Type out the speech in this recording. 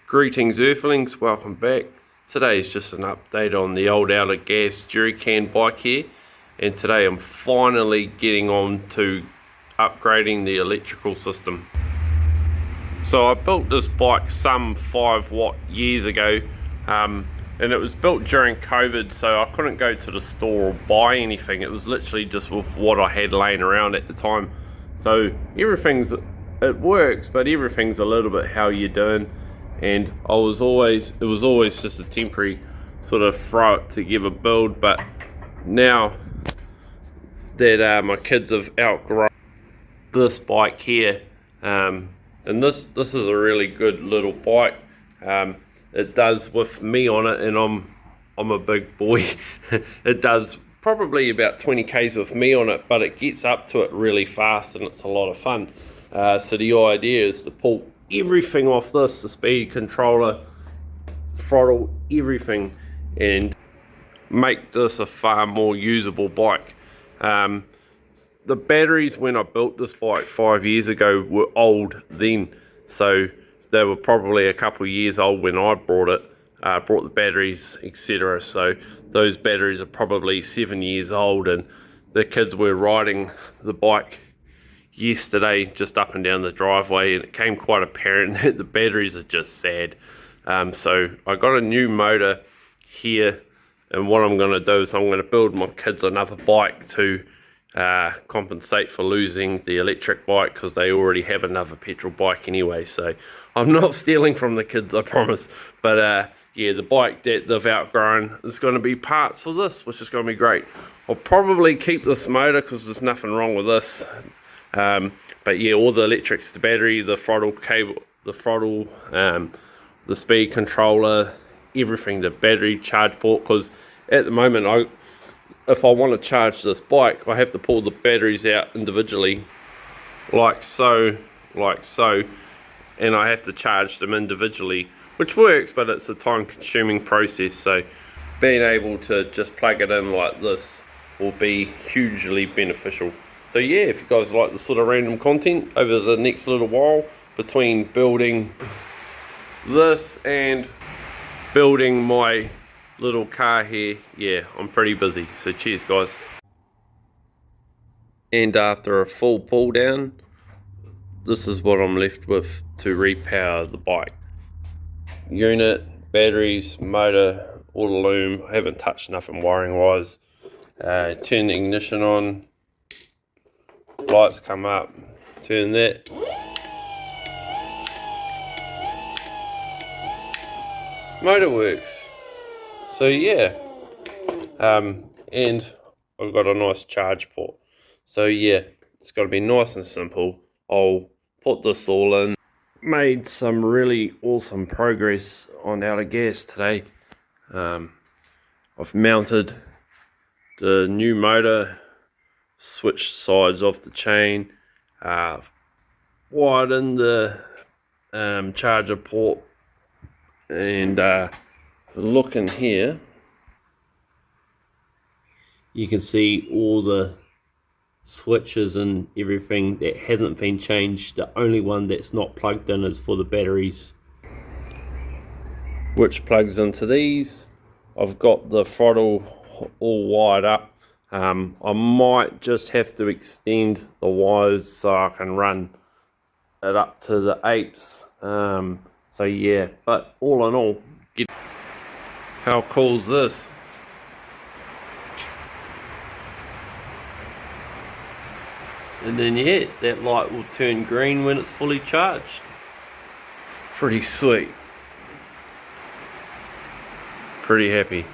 Greetings Earthlings, welcome back. Today is just an update on the old Outta gas jerry can bike here, and today I'm finally getting on to upgrading the electrical system. So I built this bike some 5 years ago, and it was built during COVID, so I couldn't go to the store or buy anything. It was literally just with what I had laying around at the time. So it works, but everything's a little bit how you're doing. And it was always just a temporary sort of throw it together build, but now that my kids have outgrown this bike here, and this is a really good little bike. It does, with me on it, and I'm a big boy, it does probably about 20 k's with me on it, but it gets up to it really fast and it's a lot of fun. So the idea is to pull everything off this, the speed controller, throttle, everything, and make this a far more usable bike. The batteries when I built this bike 5 years ago were old then, so they were probably a couple of years old when I brought the batteries, etc. So those batteries are probably 7 years old, and the kids were riding the bike yesterday just up and down the driveway, and it became quite apparent that the batteries are just sad. So I got a new motor here, and what I'm going to do is I'm going to build my kids another bike to compensate for losing the electric bike, because they already have another petrol bike anyway. So I'm not stealing from the kids, I promise. But yeah, the bike that they've outgrown is going to be parts for this, which is going to be great. I'll probably keep this motor because there's nothing wrong with this. But yeah, all the electrics, the battery, the throttle cable, the throttle, the speed controller, everything, the battery charge port, because at the moment if I want to charge this bike, I have to pull the batteries out individually, like so, and I have to charge them individually, which works, but it's a time consuming process. So being able to just plug it in like this will be hugely beneficial. So yeah, if you guys like this sort of random content over the next little while, between building this and building my little car here, yeah, I'm pretty busy. So cheers guys. And after a full pull down, this is what I'm left with to repower the bike. Unit, batteries, motor, all the loom. I haven't touched nothing wiring wise. Turn the ignition on. Lights come up, turn that. Motor works. So yeah, and I've got a nice charge port. So yeah, it's got to be nice and simple. I'll put this all in. Made some really awesome progress on Outta gas today. I've mounted the new motor, switched sides off the chain, wired in the charger port, and look in here, you can see all the switches and everything that hasn't been changed. The only one that's not plugged in is for the batteries, which plugs into these. I've got the throttle all wired up. I might just have to extend the wires so I can run it up to the 8s. So yeah, but all in all, how cool is this? And then yeah, that light will turn green when it's fully charged. Pretty sweet. Pretty happy.